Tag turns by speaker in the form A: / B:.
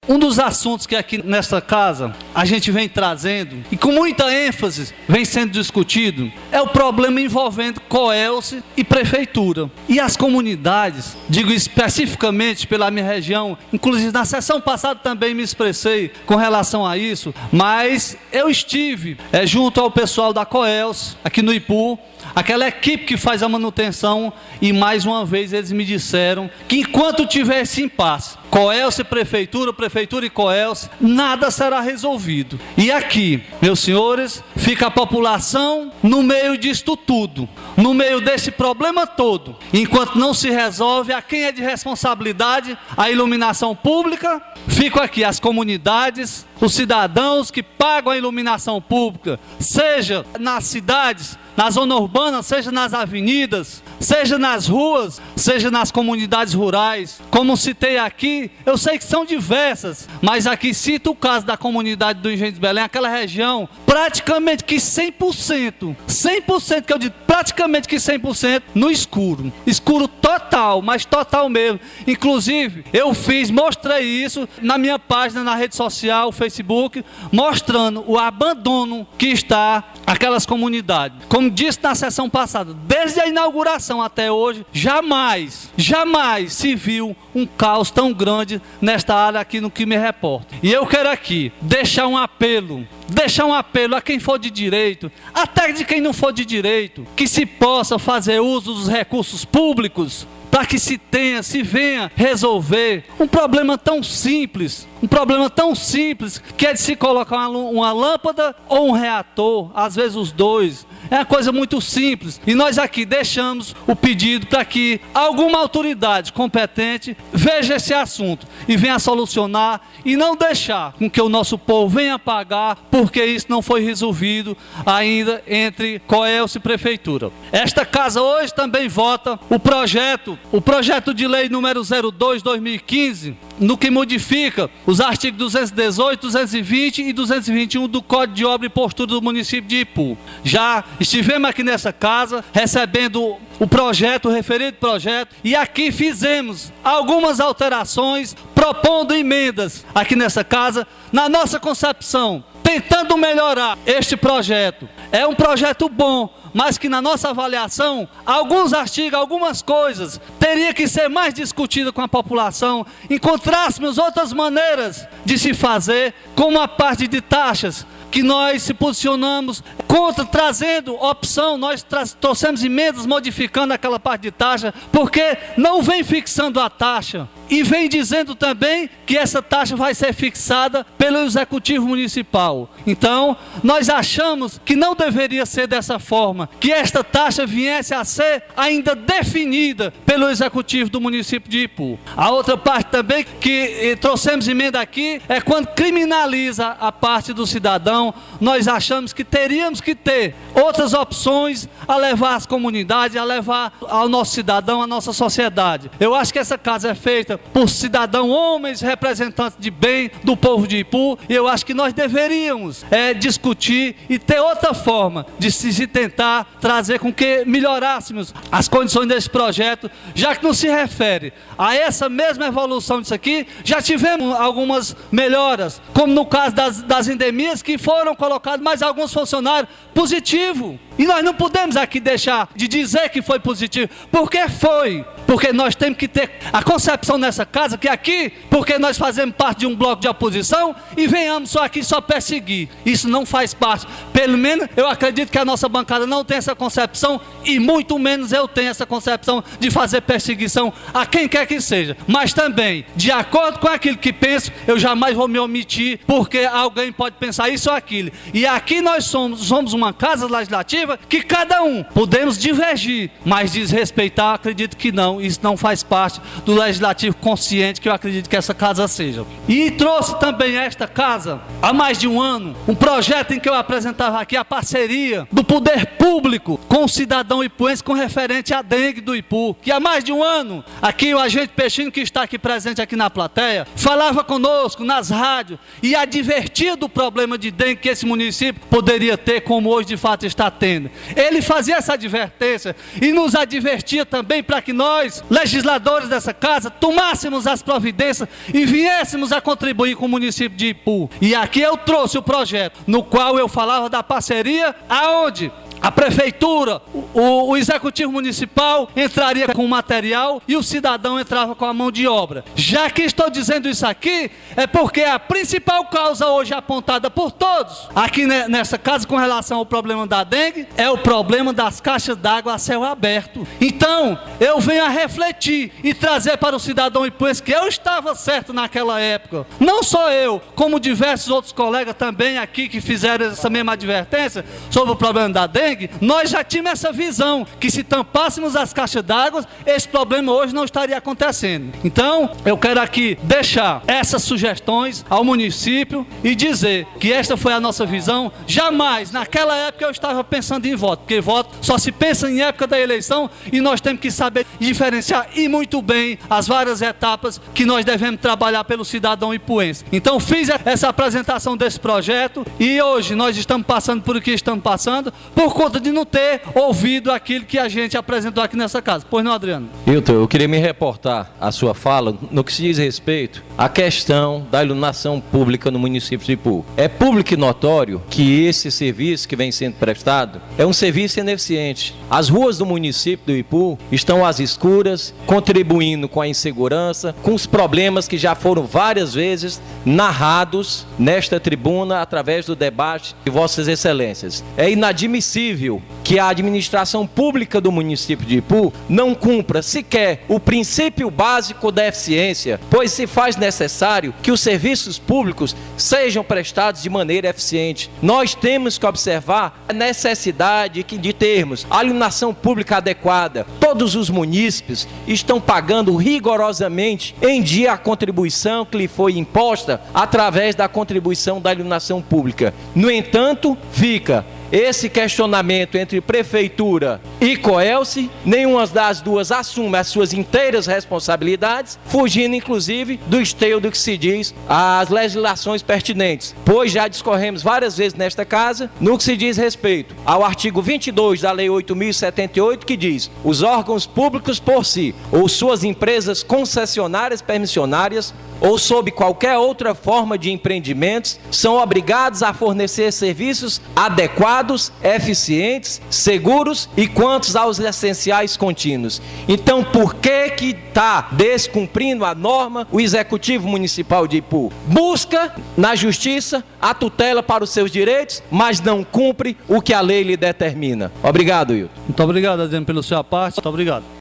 A: um dos assuntos que aqui nesta casa a gente vem trazendo e com muita ênfase vem sendo discutido é o problema envolvendo COELCE e prefeitura. E as comunidades, digo especificamente pela minha região, inclusive na sessão passada também me expressei com relação a isso, mas eu estive junto ao pessoal da COELCE aqui no Ipu, aquela equipe que faz a manutenção, e mais uma vez eles me disseram que enquanto tiver esse impasse, COELCE, prefeitura e COELCE, nada será resolvido. E aqui, meus senhores, fica a população no meio disto tudo, no meio desse problema todo. Enquanto não se resolve, a quem é de responsabilidade a iluminação pública, ficam aqui as comunidades, os cidadãos que pagam a iluminação pública, seja nas cidades, na zona urbana, seja nas avenidas, seja nas ruas, seja nas comunidades rurais. Como citei aqui, eu sei que são diversas, mas aqui cito o caso da comunidade do Engenho de Belém, aquela região, praticamente que 100%, que eu digo praticamente que 100% no escuro. Escuro total, mas total mesmo. Inclusive, mostrei isso na minha página, na rede social, Facebook, mostrando o abandono que está aquelas comunidades. Como disse na sessão passada, desde a inauguração até hoje, jamais se viu um caos tão grande nesta área aqui no que me reporto. E eu quero aqui deixar um apelo a quem for de direito, até de quem não for de direito, que se possa fazer uso dos recursos públicos para que se venha resolver um problema tão simples, que é de se colocar uma lâmpada ou um reator, às vezes os dois. É uma coisa muito simples. E nós aqui deixamos o pedido para que alguma autoridade competente veja esse assunto e venha solucionar, e não deixar com que o nosso povo venha pagar, porque isso não foi resolvido ainda entre COELCE e prefeitura. Esta casa hoje também vota o projeto de lei número 02/2015, no que modifica os artigos 218, 220 e 221 do Código de Obra e Postura do município de Ipu. Já estivemos aqui nessa casa recebendo o referido projeto, e aqui fizemos algumas alterações, propondo emendas aqui nessa casa, na nossa concepção, tentando melhorar este projeto. É um projeto bom, mas que na nossa avaliação, alguns artigos, algumas coisas, teria que ser mais discutido com a população, encontrássemos outras maneiras de se fazer, como a parte de taxas, que nós se posicionamos contra, trazendo opção, nós trouxemos emendas modificando aquela parte de taxa, porque não vem fixando a taxa, e vem dizendo também que essa taxa vai ser fixada pelo Executivo Municipal. Então, nós achamos que não deveria ser dessa forma, que esta taxa viesse a ser ainda definida pelo Executivo do município de Ipu. A outra parte também que trouxemos emenda aqui é quando criminaliza a parte do cidadão. Nós achamos que teríamos que ter outras opções a levar às comunidades, a levar ao nosso cidadão, à nossa sociedade. Eu acho que essa casa é feita por cidadãos, homens, representantes de bem do povo de Ipu, e eu acho que nós deveríamos discutir e ter outra forma de se tentar trazer com que melhorássemos as condições desse projeto, já que não se refere a essa mesma evolução disso aqui. Já tivemos algumas melhoras, como no caso das endemias, que foram colocados mais alguns funcionários positivo. E nós não podemos aqui deixar de dizer que foi positivo, porque foi. Porque nós temos que ter a concepção nessa casa que aqui, porque nós fazemos parte de um bloco de oposição e venhamos só perseguir. Isso não faz parte. Pelo menos eu acredito que a nossa bancada não tem essa concepção, e muito menos eu tenho essa concepção de fazer perseguição a quem quer que seja. Mas também, de acordo com aquilo que penso, eu jamais vou me omitir, porque alguém pode pensar isso ou aquilo. E aqui nós somos uma casa legislativa que cada um podemos divergir, mas desrespeitar, acredito que não. Isso não faz parte do legislativo consciente que eu acredito que essa casa seja. E trouxe também a esta casa, há mais de um ano, um projeto em que eu apresentava aqui a parceria do poder público com o cidadão ipuense com referente à dengue do Ipu, que há mais de um ano, aqui o agente Peixinho, que está aqui presente aqui na plateia, falava conosco nas rádios e advertia do problema de dengue que esse município poderia ter, como hoje de fato está tendo. acontecendo. Ele fazia essa advertência e nos advertia também para que nós, legisladores dessa casa, tomássemos as providências e viéssemos a contribuir com o município de Ipu. E aqui eu trouxe o projeto, no qual eu falava da parceria, aonde a prefeitura, o executivo municipal entraria com o material e o cidadão entrava com a mão de obra. Já que estou dizendo isso aqui, é porque a principal causa hoje apontada por todos, aqui nessa casa com relação ao problema da dengue, é o problema das caixas d'água a céu aberto. Então, eu venho a refletir e trazer para o cidadão ipuense que eu estava certo naquela época. Não só eu, como diversos outros colegas também aqui que fizeram essa mesma advertência sobre o problema da dengue. Nós já tínhamos essa visão, que se tampássemos as caixas d'água, esse problema hoje não estaria acontecendo. Então, eu quero aqui deixar essas sugestões ao município e dizer que esta foi a nossa visão. Jamais, naquela época eu estava pensando em voto, porque voto só se pensa em época da eleição e nós temos que saber diferenciar e muito bem as várias etapas que nós devemos trabalhar pelo cidadão ipuense. Então, fiz essa apresentação desse projeto e hoje nós estamos passando por o que estamos passando, por conta de não ter ouvido aquilo que a gente apresentou aqui nessa casa. Pois não, Adriano?
B: Hilton, eu queria me reportar à sua fala no que se diz respeito à questão da iluminação pública no município de Ipu. É público e notório que esse serviço que vem sendo prestado é um serviço ineficiente. As ruas do município do Ipu estão às escuras, contribuindo com a insegurança, com os problemas que já foram várias vezes narrados nesta tribuna através do debate de Vossas Excelências. É inadmissível que a administração pública do município de Ipu não cumpra sequer o princípio básico da eficiência, pois se faz necessário que os serviços públicos sejam prestados de maneira eficiente. Nós temos que observar a necessidade de termos a iluminação pública adequada. Todos os munícipes estão pagando rigorosamente em dia a contribuição que lhe foi imposta através da contribuição da iluminação pública. No entanto, fica esse questionamento entre prefeitura e Coelce, nenhuma das duas assume as suas inteiras responsabilidades, fugindo inclusive do esteio do que se diz as legislações pertinentes, pois já discorremos várias vezes nesta casa no que se diz respeito ao artigo 22 da Lei 8.078, que diz: os órgãos públicos por si, ou suas empresas concessionárias permissionárias, ou sob qualquer outra forma de empreendimentos, são obrigados a fornecer serviços adequados, eficientes, seguros e quantos aos essenciais contínuos. Então, por que está descumprindo a norma o Executivo Municipal de Ipu? Busca na Justiça a tutela para os seus direitos, mas não cumpre o que a lei lhe determina. Obrigado, Hilton.
A: Muito obrigado, Adriano, pela sua parte. Muito obrigado.